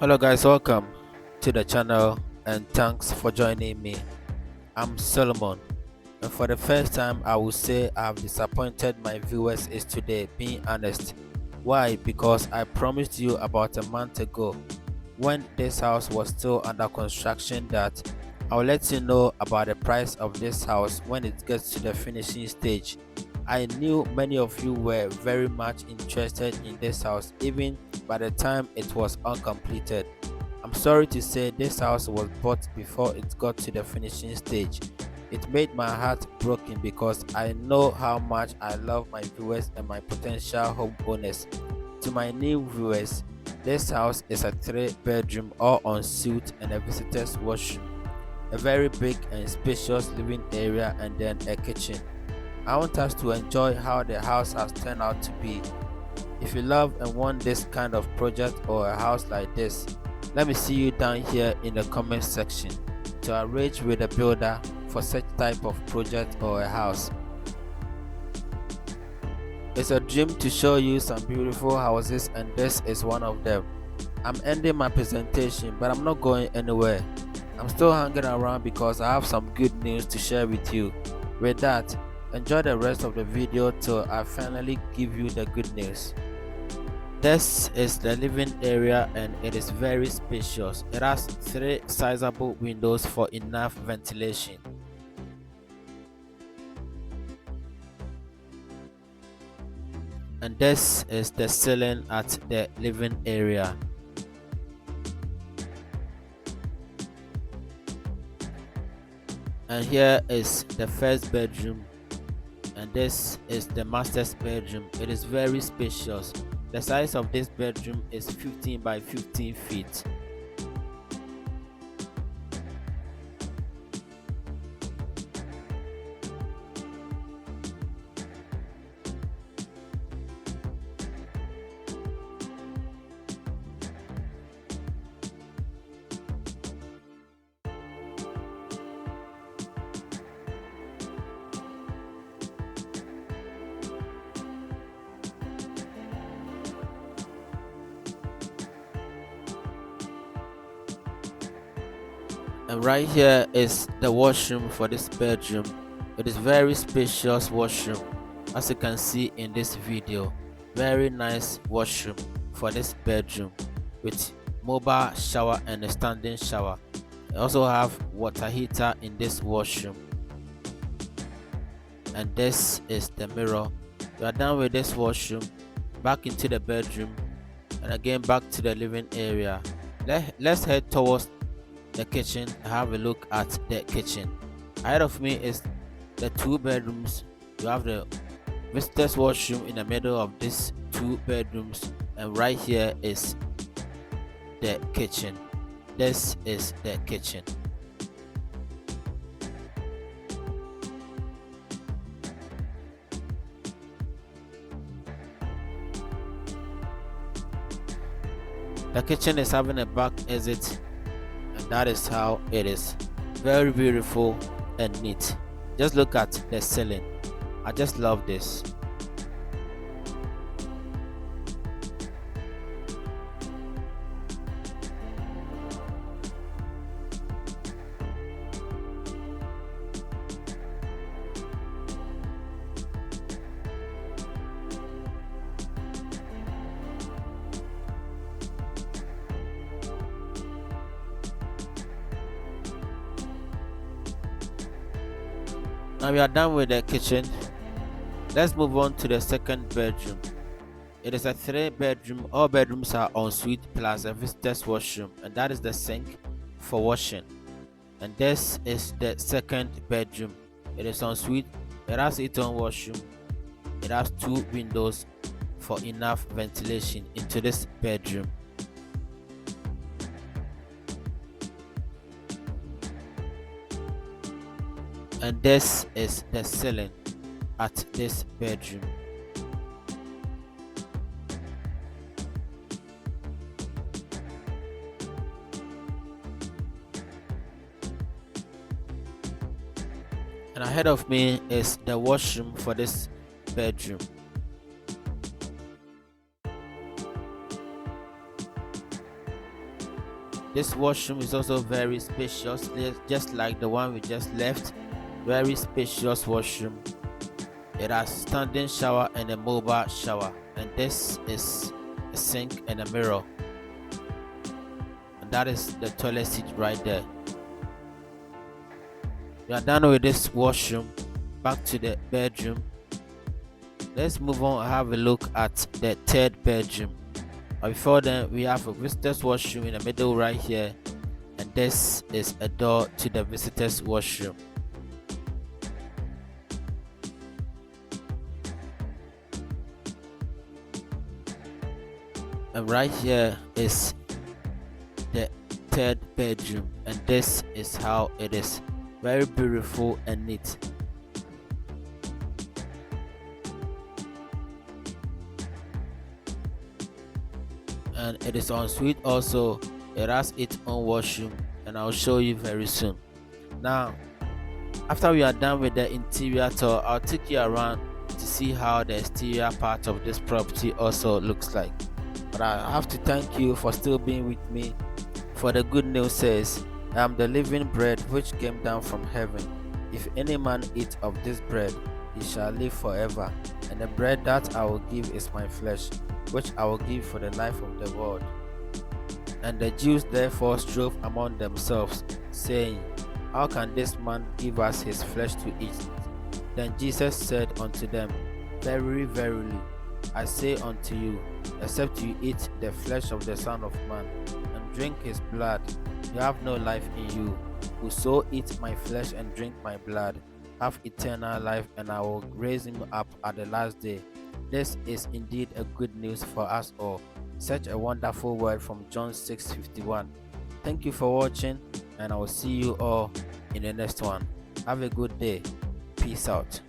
Hello guys, welcome to the channel and thanks for joining me. I'm Solomon, and for the first time I will say I've disappointed my viewers is today, being honest. Why? Because I promised you about a month ago when this house was still under construction that I'll let you know about the price of this house when it gets to the finishing stage. I knew many of you were very much interested in this house even by the time it was uncompleted. I'm sorry to say this house was bought before it got to the finishing stage. It made my heart broken because I know how much I love my viewers and my potential homeowners. To my new viewers, this house is a 3-bedroom all ensuite and a visitor's washroom, a very big and spacious living area, and then a kitchen. I want us to enjoy how the house has turned out to be. If you love and want this kind of project or a house like this, let me see you down here in the comment section to arrange with a builder for such type of project or a house. It's a dream to show you some beautiful houses, and this is one of them. I'm ending my presentation, but I'm not going anywhere. I'm still hanging around because I have some good news to share with you. With that, enjoy the rest of the video till I finally give you the good news. This is the living area and it is very spacious. It has 3 sizable windows for enough ventilation. And this is the ceiling at the living area. And here is the first bedroom, and this is the master's bedroom. It is very spacious. The size of this bedroom is 15 by 15 feet. And right here is the washroom for this bedroom. It is very spacious washroom, as you can see in this video. Very nice washroom for this bedroom with mobile shower and a standing shower. I also have water heater in this washroom. And this is the mirror. You are done with this washroom, back into the bedroom, and again back to the living area. Let's head towards the kitchen and have a look at the kitchen. Ahead of me is the 2 bedrooms. You have the visitor's washroom in the middle of these 2 bedrooms, and right here is the kitchen. This is the kitchen. The kitchen is having a back exit, and that is how it is. Very beautiful and neat. Just look at the ceiling. I just love this. Now we are done with the kitchen. Let's move on to the second bedroom. It is a 3-bedroom. All bedrooms are ensuite plus a visitor's washroom, and that is the sink for washing. And this is the second bedroom. It is ensuite. It has its own washroom. It has 2 windows for enough ventilation into this bedroom. And this is the ceiling at this bedroom. And ahead of me is the washroom for this bedroom. This washroom is also very spacious, just like the one we just left. Very spacious washroom. It has standing shower and a mobile shower, and this is a sink and a mirror, and that is the toilet seat right there. We are done with this washroom. Back to the bedroom. Let's move on and have a look at the third bedroom. But before then, we have a visitor's washroom in the middle right here, and this is a door to the visitor's washroom. And right here is the third bedroom, and this is how it is. Very beautiful and neat. And it is en suite also. It has its own washroom, and I'll show you very soon. Now, after we are done with the interior tour, I'll take you around to see how the exterior part of this property also looks like. But I have to thank you for still being with me. For the good news says, I am the living bread which came down from heaven. If any man eat of this bread, he shall live forever. And the bread that I will give is my flesh, which I will give for the life of the world. And the Jews therefore strove among themselves, saying, How can this man give us his flesh to eat? Then Jesus said unto them, Verily, verily, I say unto you, except you eat the flesh of the Son of Man, and drink his blood, you have no life in you. Whoso eats my flesh and drink my blood, have eternal life, and I will raise him up at the last day. This is indeed a good news for us all. Such a wonderful word from John 6:51. Thank you for watching, and I will see you all in the next one. Have a good day. Peace out.